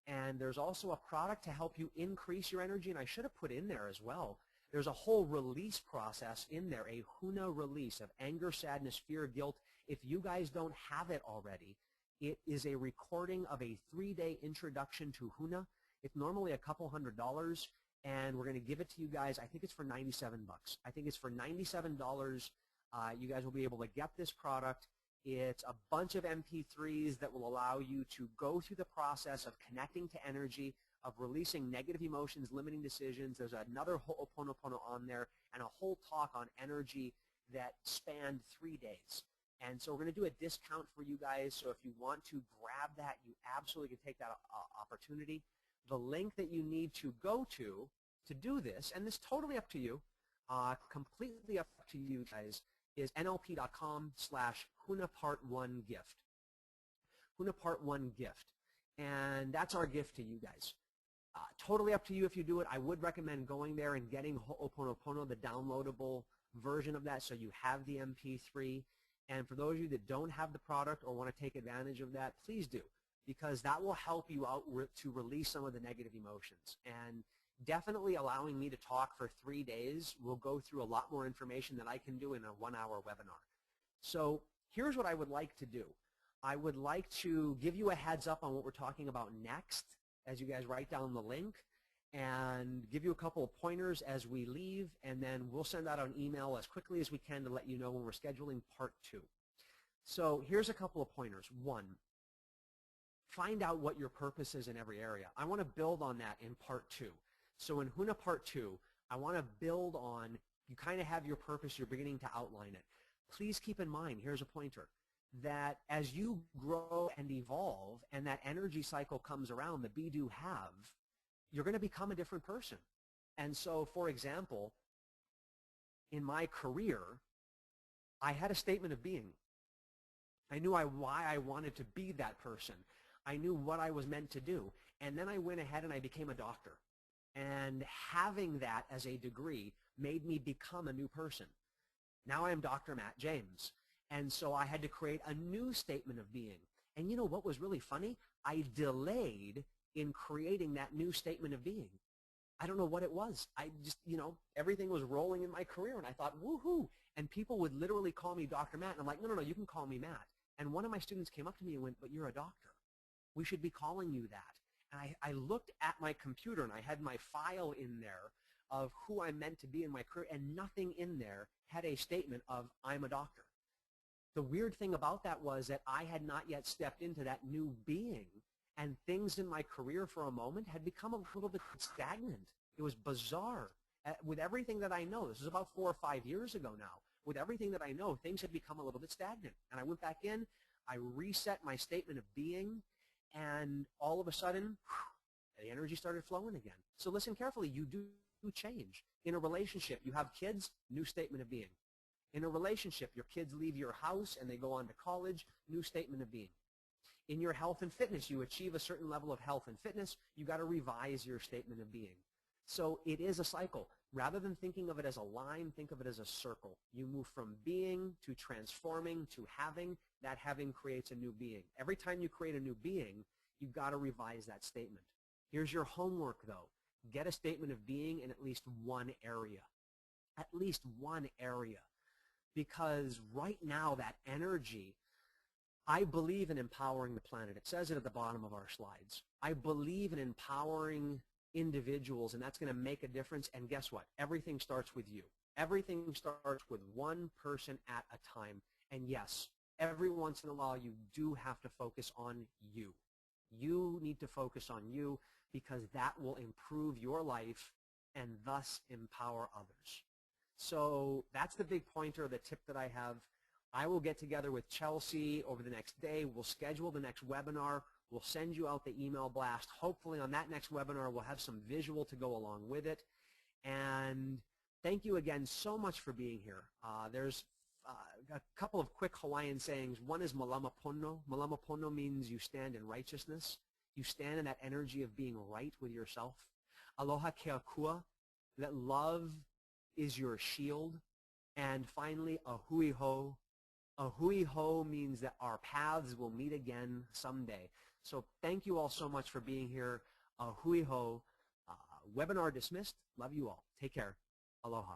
and there's also a product to help you increase your energy, and I should have put in there as well. There's a whole release process in there, a Huna release of anger, sadness, fear, guilt. If you guys don't have it already, it is a recording of a 3-day introduction to Huna. It's normally a couple $100, and we're going to give it to you guys. I think it's for $97. I think it's for $97. You guys will be able to get this product. It's a bunch of MP3s that will allow you to go through the process of connecting to energy, of releasing negative emotions, limiting decisions. There's another Ho'oponopono on there and a whole talk on energy that spanned 3 days. And so we're going to do a discount for you guys. So if you want to grab that, you absolutely can take that opportunity. The link that you need to go to do this, and this is totally up to you, completely up to you guys, is nlp.com/HunaPart1Gift. Huna Part 1 Gift. And that's our gift to you guys. Totally up to you if you do it. I would recommend going there and getting Ho'oponopono, the downloadable version of that, so you have the MP3. And for those of you that don't have the product or want to take advantage of that, please do, because that will help you out to release some of the negative emotions. And definitely allowing me to talk for 3 days will go through a lot more information than I can do in a 1-hour webinar. So here's what I would like to do. I would like to give you a heads up on what we're talking about next as you guys write down the link, and give you a couple of pointers as we leave, and then we'll send out an email as quickly as we can to let you know when we're scheduling part 2. So here's a couple of pointers. 1, find out what your purpose is in every area. I want to build on that in part 2. So in Huna part 2, I want to build on, you kind of have your purpose, you're beginning to outline it. Please keep in mind, here's a pointer, that as you grow and evolve and that energy cycle comes around, the be-do have, you're going to become a different person. And so, for example, in my career, I had a statement of being. I knew why I wanted to be that person. I knew what I was meant to do. And then I went ahead and I became a doctor. And having that as a degree made me become a new person. Now I am Dr. Matt James. And so I had to create a new statement of being. And you know what was really funny? I delayed in creating that new statement of being. I don't know what it was. I just, everything was rolling in my career, and I thought, woohoo. And people would literally call me Dr. Matt, and I'm like, no, you can call me Matt. And one of my students came up to me and went, but you're a doctor. We should be calling you that. And I looked at my computer, and I had my file in there of who I'm meant to be in my career, and nothing in there had a statement of I'm a doctor. The weird thing about that was that I had not yet stepped into that new being, and things in my career for a moment had become a little bit stagnant. It was bizarre. With everything that I know, this is about 4 or 5 years ago now, with everything that I know, things had become a little bit stagnant. And I went back in, I reset my statement of being, and all of a sudden, the energy started flowing again. So listen carefully, you do change. In a relationship, you have kids, new statement of being. In a relationship, your kids leave your house and they go on to college, new statement of being. In your health and fitness, you achieve a certain level of health and fitness, you got to revise your statement of being. So it is a cycle. Rather than thinking of it as a line, think of it as a circle. You move from being to transforming to having. That having creates a new being. Every time you create a new being, you've got to revise that statement. Here's your homework, though. Get a statement of being in at least one area. At least one area. Because right now, that energy, I believe in empowering the planet. It says it at the bottom of our slides. I believe in empowering individuals, and that's going to make a difference. And guess what? Everything starts with you. Everything starts with one person at a time. And yes, every once in a while, you do have to focus on you. You need to focus on you because that will improve your life and thus empower others. So that's the big pointer, the tip that I have. I will get together with Chelsea over the next day. We'll schedule the next webinar. We'll send you out the email blast. Hopefully on that next webinar, we'll have some visual to go along with it. And thank you again so much for being here. There's a couple of quick Hawaiian sayings. One is malama pono. Malama pono means you stand in righteousness. You stand in that energy of being right with yourself. Aloha ke akua, that love is your shield. And finally, a hui ho. A hui ho means that our paths will meet again someday. So thank you all so much for being here. A hui ho. Webinar dismissed. Love you all. Take care. Aloha.